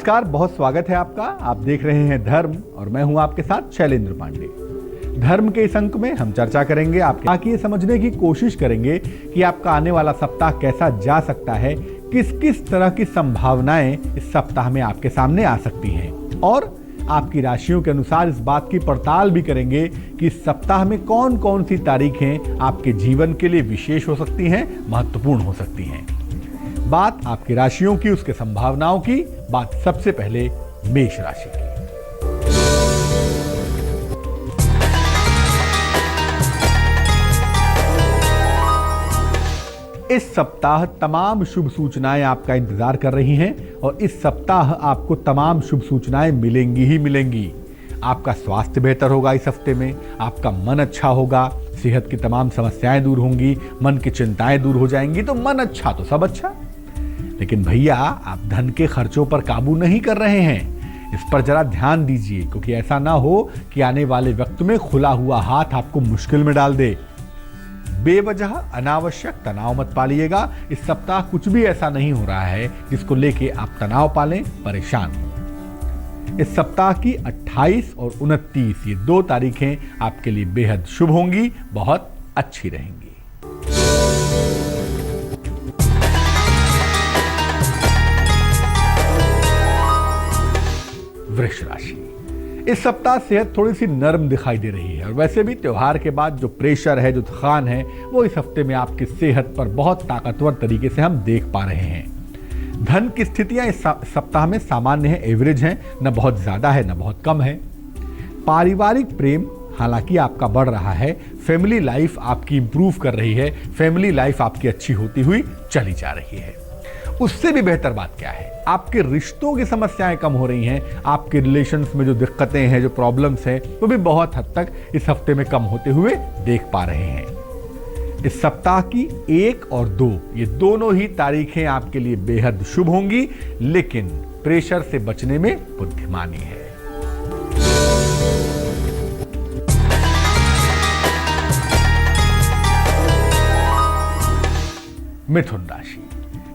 नमस्कार, बहुत स्वागत है आपका। आप देख रहे हैं धर्म और मैं हूं आपके साथ शैलेंद्र पांडे। धर्म के इस अंक में हम चर्चा करेंगे आपके ये समझने की कोशिश करेंगे कि आपका आने वाला सप्ताह कैसा जा सकता है, किस किस तरह की संभावनाएं इस सप्ताह में आपके सामने आ सकती हैं और आपकी राशियों के अनुसार इस बात की पड़ताल भी करेंगे कि इस सप्ताह में कौन कौन सी तारीखें आपके जीवन के लिए विशेष हो सकती हैं, महत्वपूर्ण हो सकती हैं। बात आपकी राशियों की, उसके संभावनाओं की, बात सबसे पहले मेष राशि की। इस सप्ताह तमाम शुभ सूचनाएं आपका इंतजार कर रही हैं और इस सप्ताह आपको तमाम शुभ सूचनाएं मिलेंगी ही मिलेंगी। आपका स्वास्थ्य बेहतर होगा इस हफ्ते में, आपका मन अच्छा होगा, सेहत की तमाम समस्याएं दूर होंगी, मन की चिंताएं दूर हो जाएंगी। तो मन अच्छा तो सब अच्छा, लेकिन भैया आप धन के खर्चों पर काबू नहीं कर रहे हैं। इस पर जरा ध्यान दीजिए, क्योंकि ऐसा ना हो कि आने वाले वक्त में खुला हुआ हाथ आपको मुश्किल में डाल दे। बेवजह अनावश्यक तनाव मत पालिएगा। इस सप्ताह कुछ भी ऐसा नहीं हो रहा है जिसको लेके आप तनाव पालें, परेशान हो। इस सप्ताह की 28 और 29 ये 2 तारीखें आपके लिए बेहद शुभ होंगी, बहुत अच्छी रहेंगी। वृष राशि, इस सप्ताह सेहत थोड़ी सी नरम दिखाई दे रही है और वैसे भी त्योहार के बाद जो प्रेशर है, जो थकान है, वो इस हफ्ते में आपकी सेहत पर बहुत ताकतवर तरीके से हम देख पा रहे हैं। धन की स्थितियां इस सप्ताह में सामान्य है, एवरेज हैं, न बहुत ज्यादा है न बहुत कम है। पारिवारिक प्रेम हालांकि आपका बढ़ रहा है, फैमिली लाइफ आपकी इंप्रूव कर रही है, फैमिली लाइफ आपकी अच्छी होती हुई चली जा रही है। उससे भी बेहतर बात क्या है, आपके रिश्तों की समस्याएं कम हो रही हैं। आपके रिलेशंस में जो दिक्कतें हैं, जो प्रॉब्लम्स हैं, वो भी बहुत हद तक इस हफ्ते में कम होते हुए देख पा रहे हैं। इस सप्ताह की 1 और 2 ये दोनों ही तारीखें आपके लिए बेहद शुभ होंगी, लेकिन प्रेशर से बचने में बुद्धिमानी है। मिथुन राशि,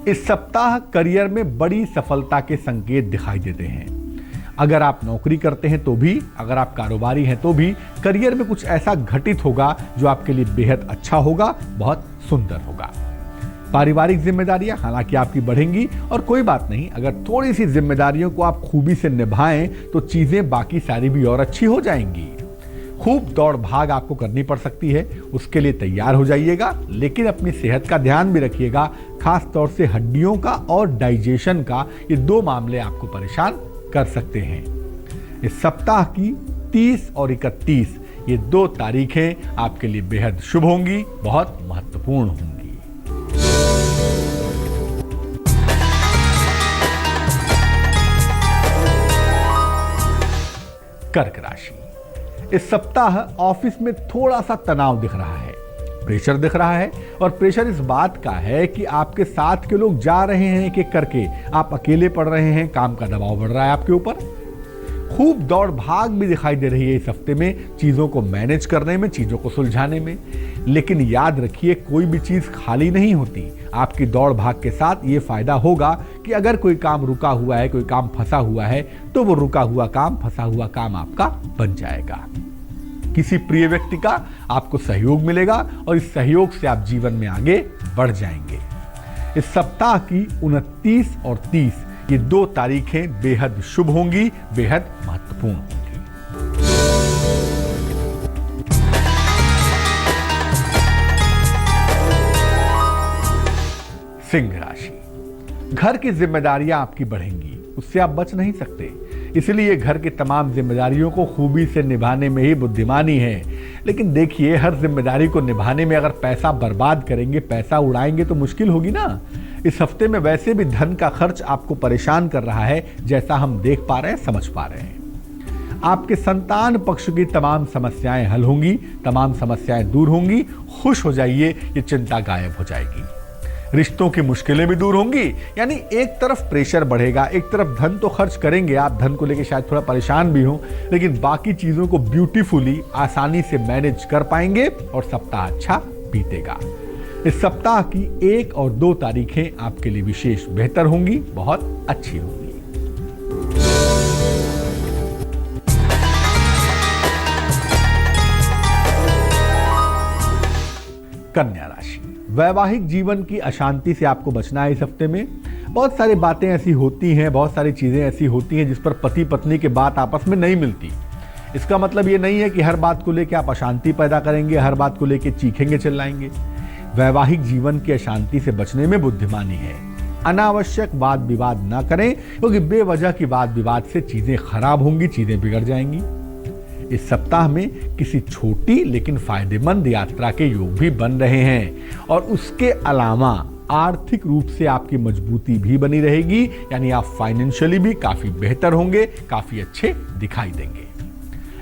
इस सप्ताह करियर में बड़ी सफलता के संकेत दिखाई देते हैं। अगर आप नौकरी करते हैं तो भी, अगर आप कारोबारी हैं तो भी, करियर में कुछ ऐसा घटित होगा जो आपके लिए बेहद अच्छा होगा, बहुत सुंदर होगा। पारिवारिक जिम्मेदारियां हालांकि आपकी बढ़ेंगी और कोई बात नहीं, अगर थोड़ी सी जिम्मेदारियों को आप खूबी से निभाएं तो चीजें बाकी सारी भी और अच्छी हो जाएंगी। खूब दौड़ भाग आपको करनी पड़ सकती है, उसके लिए तैयार हो जाइएगा, लेकिन अपनी सेहत का ध्यान भी रखिएगा। खास तौर से हड्डियों का और डाइजेशन का, ये 2 मामले आपको परेशान कर सकते हैं। इस सप्ताह की 30 और 31 ये 2 तारीखें आपके लिए बेहद शुभ होंगी, बहुत महत्वपूर्ण होंगी। कर्क राशि, इस सप्ताह ऑफिस में थोड़ा सा तनाव दिख रहा है, प्रेशर दिख रहा है और प्रेशर इस बात का है कि आपके साथ के लोग जा रहे हैं एक एक करके, आप अकेले पड़ रहे हैं, काम का दबाव बढ़ रहा है आपके ऊपर। खूब दौड़ भाग भी दिखाई दे रही है इस हफ्ते में, चीजों को मैनेज करने में, चीजों को सुलझाने में। लेकिन याद रखिए, कोई भी चीज खाली नहीं होती। आपकी दौड़ भाग के साथ ये फायदा होगा कि अगर कोई काम रुका हुआ है, कोई काम फंसा हुआ है, तो वो रुका हुआ काम, फंसा हुआ काम आपका बन जाएगा। किसी प्रिय व्यक्ति का आपको सहयोग मिलेगा और इस सहयोग से आप जीवन में आगे बढ़ जाएंगे। इस सप्ताह की 29 और 30 ये 2 तारीखें बेहद शुभ होंगी, बेहद महत्वपूर्ण होंगी। सिंह राशि, घर की जिम्मेदारियां आपकी बढ़ेंगी, उससे आप बच नहीं सकते, इसलिए घर की तमाम जिम्मेदारियों को खूबी से निभाने में ही बुद्धिमानी है। लेकिन देखिए, हर जिम्मेदारी को निभाने में अगर पैसा बर्बाद करेंगे, पैसा उड़ाएंगे तो मुश्किल होगी ना। इस हफ्ते में वैसे भी धन का खर्च आपको परेशान कर रहा है, जैसा हम देख पा रहे हैं, समझ पा रहे हैं। आपके संतान पक्ष की तमाम समस्याएं हल होंगी, तमाम समस्याएं दूर होंगी। खुश हो जाइए, ये चिंता गायब हो जाएगी। रिश्तों की मुश्किलें भी दूर होंगी। यानी एक तरफ प्रेशर बढ़ेगा, एक तरफ धन तो खर्च करेंगे आप, धन को लेकर शायद थोड़ा परेशान भी हो, लेकिन बाकी चीजों को ब्यूटीफुली, आसानी से मैनेज कर पाएंगे और सप्ताह अच्छा बीतेगा। इस सप्ताह की 1 और 2 तारीखें आपके लिए विशेष बेहतर होंगी, बहुत अच्छी होंगी। कन्या राशि, वैवाहिक जीवन की अशांति से आपको बचना है इस हफ्ते में। बहुत सारी बातें ऐसी होती हैं, बहुत सारी चीज़ें ऐसी होती हैं जिस पर पति पत्नी की बात आपस में नहीं मिलती। इसका मतलब ये नहीं है कि हर बात को लेकर आप अशांति पैदा करेंगे, हर बात को लेकर चीखेंगे चिल्लाएंगे। वैवाहिक जीवन की अशांति से बचने में बुद्धिमानी है। अनावश्यक वाद विवाद ना करें, क्योंकि बेवजह की वाद विवाद से चीज़ें खराब होंगी, चीज़ें बिगड़ जाएंगी। इस सप्ताह में किसी छोटी लेकिन फायदेमंद यात्रा के योग भी बन रहे हैं और उसके अलावा आर्थिक रूप से आपकी मजबूती भी बनी रहेगी, यानी आप फाइनेंशियली भी काफी बेहतर होंगे, काफी अच्छे दिखाई देंगे।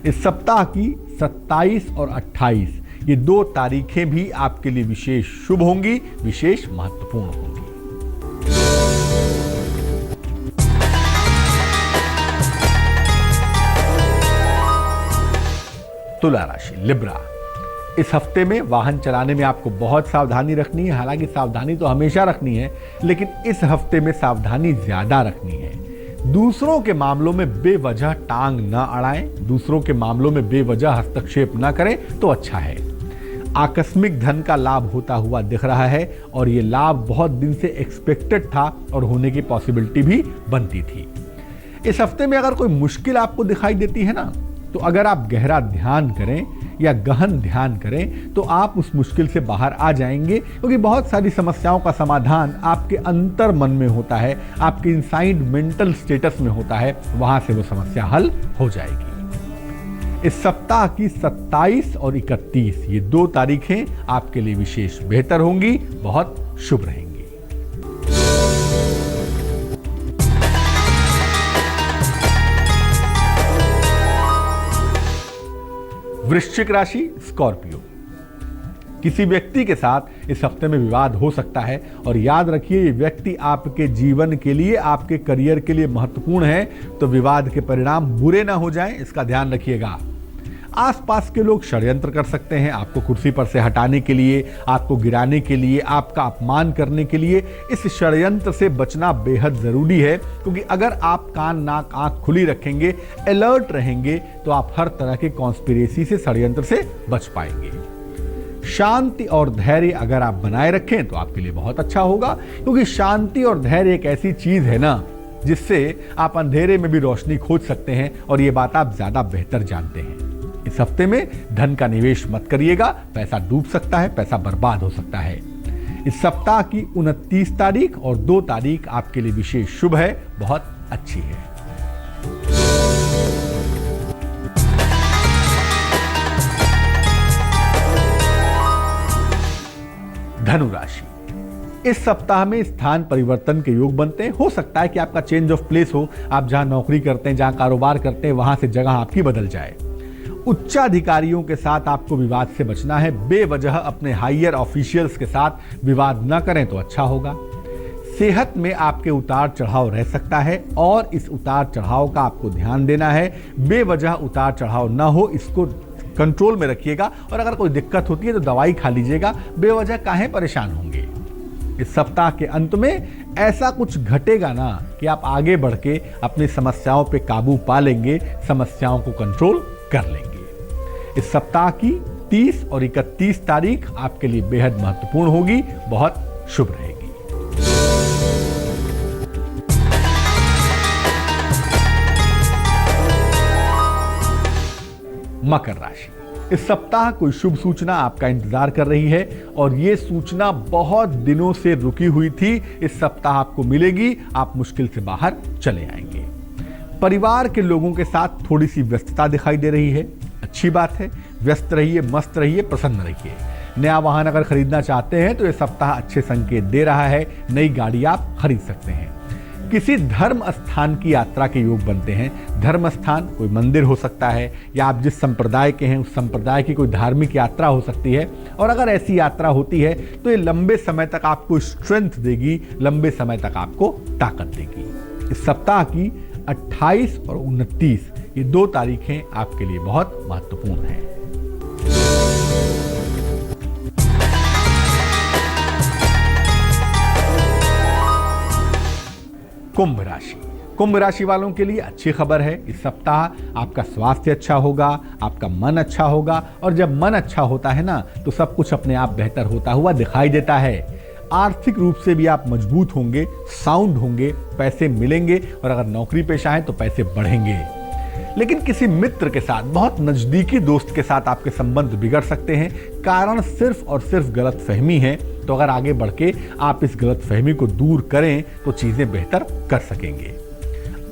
इस सप्ताह की 27 और 28 ये 2 तारीखें भी आपके लिए विशेष शुभ होंगी, विशेष महत्वपूर्ण होंगी। तुला राशि, लिब्रा, इस हफ्ते में वाहन चलाने में आपको बहुत सावधानी रखनी है। हालांकि सावधानी तो हमेशा रखनी है, लेकिन इस हफ्ते में सावधानी ज्यादा रखनी है। दूसरों के मामलों में बेवजह टांग ना अड़ाएं, दूसरों के मामलों में बेवजह हस्तक्षेप ना करें तो अच्छा है। आकस्मिक धन का लाभ होता हुआ दिख रहा है और ये लाभ बहुत दिन से एक्सपेक्टेड था और होने की पॉसिबिलिटी भी बनती थी। इस हफ्ते में अगर कोई मुश्किल आपको दिखाई देती है ना, तो अगर आप गहरा ध्यान करें या गहन ध्यान करें तो आप उस मुश्किल से बाहर आ जाएंगे, क्योंकि बहुत सारी समस्याओं का समाधान आपके अंतर मन में होता है, आपके इनसाइड मेंटल स्टेटस में होता है, वहां से वो समस्या हल हो जाएगी। इस सप्ताह की 27 और 31 ये 2 तारीखें आपके लिए विशेष बेहतर होंगी, बहुत शुभ रहेंगी। वृश्चिक राशि, स्कॉर्पियो, किसी व्यक्ति के साथ इस हफ्ते में विवाद हो सकता है और याद रखिए ये व्यक्ति आपके जीवन के लिए, आपके करियर के लिए महत्वपूर्ण है, तो विवाद के परिणाम बुरे ना हो जाएं, इसका ध्यान रखिएगा। आसपास के लोग षड्यंत्र कर सकते हैं आपको कुर्सी पर से हटाने के लिए, आपको गिराने के लिए, आपका अपमान करने के लिए। इस षड्यंत्र से बचना बेहद जरूरी है, क्योंकि अगर आप कान नाक आंख खुली रखेंगे, अलर्ट रहेंगे, तो आप हर तरह के कॉन्स्पिरेसी से, षड्यंत्र से बच पाएंगे। शांति और धैर्य अगर आप बनाए रखें तो आपके लिए बहुत अच्छा होगा, क्योंकि शांति और धैर्य एक ऐसी चीज है ना जिससे आप अंधेरे में भी रोशनी खोज सकते हैं, और ये बात आप ज्यादा बेहतर जानते हैं। इस हफ्ते में धन का निवेश मत करिएगा, पैसा डूब सकता है, पैसा बर्बाद हो सकता है। इस सप्ताह की 29 तारीख और 2 तारीख आपके लिए विशेष शुभ है, बहुत अच्छी है। धनु राशि, इस सप्ताह में स्थान परिवर्तन के योग बनते हैं। हो सकता है कि आपका चेंज ऑफ प्लेस हो, आप जहां नौकरी करते हैं, जहां कारोबार करते हैं, वहां से जगह आपकी बदल जाए। उच्चाधिकारियों के साथ आपको विवाद से बचना है, बेवजह अपने हायर ऑफिशियल्स के साथ विवाद न करें तो अच्छा होगा। सेहत में आपके उतार चढ़ाव रह सकता है और इस उतार चढ़ाव का आपको ध्यान देना है, बेवजह उतार चढ़ाव ना हो, इसको कंट्रोल में रखिएगा। और अगर कोई दिक्कत होती है तो दवाई खा लीजिएगा, बेवजह काहे परेशान होंगे। इस सप्ताह के अंत में ऐसा कुछ घटेगा ना कि आप आगे बढ़ के अपनी समस्याओं पे काबू पा लेंगे, समस्याओं को कंट्रोल कर लेंगे। इस सप्ताह की 30 और 31 तारीख आपके लिए बेहद महत्वपूर्ण होगी, बहुत शुभ रहेगी। मकर राशि, इस सप्ताह कोई शुभ सूचना आपका इंतजार कर रही है और यह सूचना बहुत दिनों से रुकी हुई थी, इस सप्ताह आपको मिलेगी, आप मुश्किल से बाहर चले आएंगे। परिवार के लोगों के साथ थोड़ी सी व्यस्तता दिखाई दे रही है, अच्छी बात है। व्यस्त रहिए, मस्त रहिए, प्रसन्न रहिए। नया वाहन अगर खरीदना चाहते हैं तो यह सप्ताह अच्छे संकेत दे रहा है, नई गाड़ी आप खरीद सकते हैं। किसी धर्म स्थान की यात्रा के योग बनते हैं। धर्म स्थान कोई मंदिर हो सकता है, या आप जिस संप्रदाय के हैं उस संप्रदाय की कोई धार्मिक यात्रा हो सकती है, और अगर ऐसी यात्रा होती है तो ये लंबे समय तक आपको स्ट्रेंथ देगी, लंबे समय तक आपको ताकत देगी। इस सप्ताह की 28 और 29 ये 2 तारीखें आपके लिए बहुत महत्वपूर्ण हैं। कुंभ राशि, कुंभ राशि वालों के लिए अच्छी खबर है। इस सप्ताह आपका स्वास्थ्य अच्छा होगा, आपका मन अच्छा होगा, और जब मन अच्छा होता है ना तो सब कुछ अपने आप बेहतर होता हुआ दिखाई देता है। आर्थिक रूप से भी आप मजबूत होंगे, साउंड होंगे, पैसे मिलेंगे, और अगर नौकरी पेशा है तो पैसे बढ़ेंगे। लेकिन किसी मित्र के साथ, बहुत नजदीकी दोस्त के साथ आपके संबंध बिगड़ सकते हैं। कारण सिर्फ और सिर्फ गलतफहमी है। तो अगर आगे बढ़ के आप इस गलतफहमी को दूर करें तो चीजें बेहतर कर सकेंगे।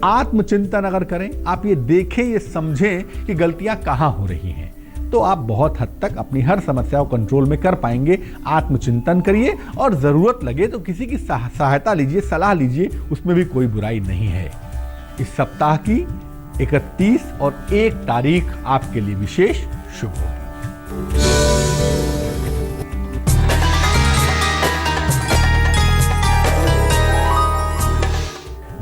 आत्मचिंतन अगर करें, आप ये देखें, ये समझें कि गलतियां कहां हो रही हैं, तो आप बहुत हद तक अपनी हर समस्या को कंट्रोल में कर पाएंगे। आत्मचिंतन करिए और जरूरत लगे तो किसी की सहायता लीजिए, सलाह लीजिए, उसमें भी कोई बुराई नहीं है। इस सप्ताह की 31 और 1 तारीख आपके लिए विशेष शुभ होगी।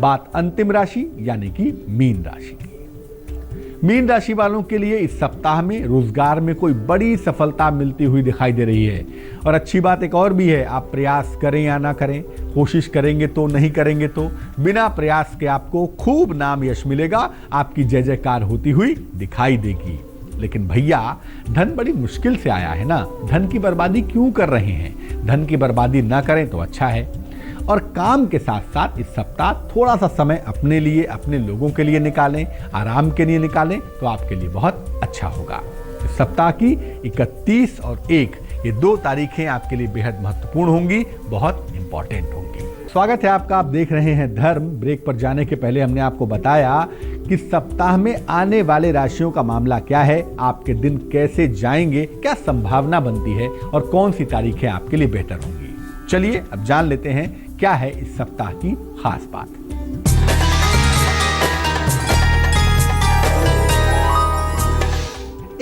बात अंतिम राशि यानी कि मीन राशि की। मीन राशि वालों के लिए इस सप्ताह में रोजगार में कोई बड़ी सफलता मिलती हुई दिखाई दे रही है। और अच्छी बात एक और भी है, आप प्रयास करें या ना करें, कोशिश करेंगे तो, नहीं करेंगे तो, बिना प्रयास के आपको खूब नाम यश मिलेगा, आपकी जय जयकार होती हुई दिखाई देगी। लेकिन भैया, धन बड़ी मुश्किल से आया है ना, धन की बर्बादी क्यों कर रहे हैं? धन की बर्बादी ना करें तो अच्छा है। और काम के साथ साथ इस सप्ताह थोड़ा सा समय अपने लिए, अपने लोगों के लिए निकालें, आराम के लिए निकालें, तो आपके लिए बहुत अच्छा होगा। इस सप्ताह की 31 और 1 ये 2 तारीखें आपके लिए बेहद महत्वपूर्ण होंगी, बहुत इंपॉर्टेंट होंगी। स्वागत है आपका, आप देख रहे हैं धर्म। ब्रेक पर जाने के पहले हमने आपको बताया कि सप्ताह में आने वाले राशियों का मामला क्या है, आपके दिन कैसे जाएंगे, क्या संभावना बनती है, और कौन सी तारीखें आपके लिए बेहतर होंगी। चलिए अब जान लेते हैं क्या है इस सप्ताह की खास बात।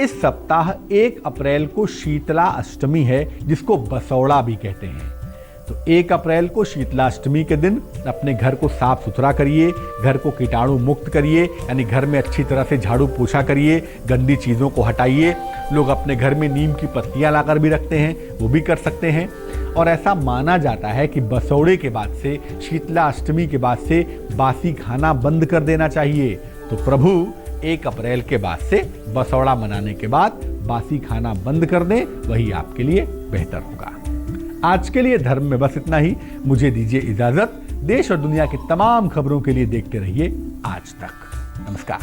इस सप्ताह 1 अप्रैल को शीतला अष्टमी है, जिसको बसौड़ा भी कहते हैं। तो 1 अप्रैल को शीतला अष्टमी के दिन अपने घर को साफ सुथरा करिए, घर को कीटाणु मुक्त करिए, यानी घर में अच्छी तरह से झाड़ू पोछा करिए, गंदी चीजों को हटाइए। लोग अपने घर में नीम की पत्तियां लाकर भी रखते हैं, वो भी कर सकते हैं। और ऐसा माना जाता है कि बसौड़े के बाद से, शीतला अष्टमी के बाद से बासी खाना बंद कर देना चाहिए। तो प्रभु 1 अप्रैल के बाद से, बसौड़ा मनाने के बाद बासी खाना बंद कर दें, वही आपके लिए बेहतर होगा। आज के लिए धर्म में बस इतना ही। मुझे दीजिए इजाजत। देश और दुनिया की तमाम खबरों के लिए देखते रहिए आज तक। नमस्कार।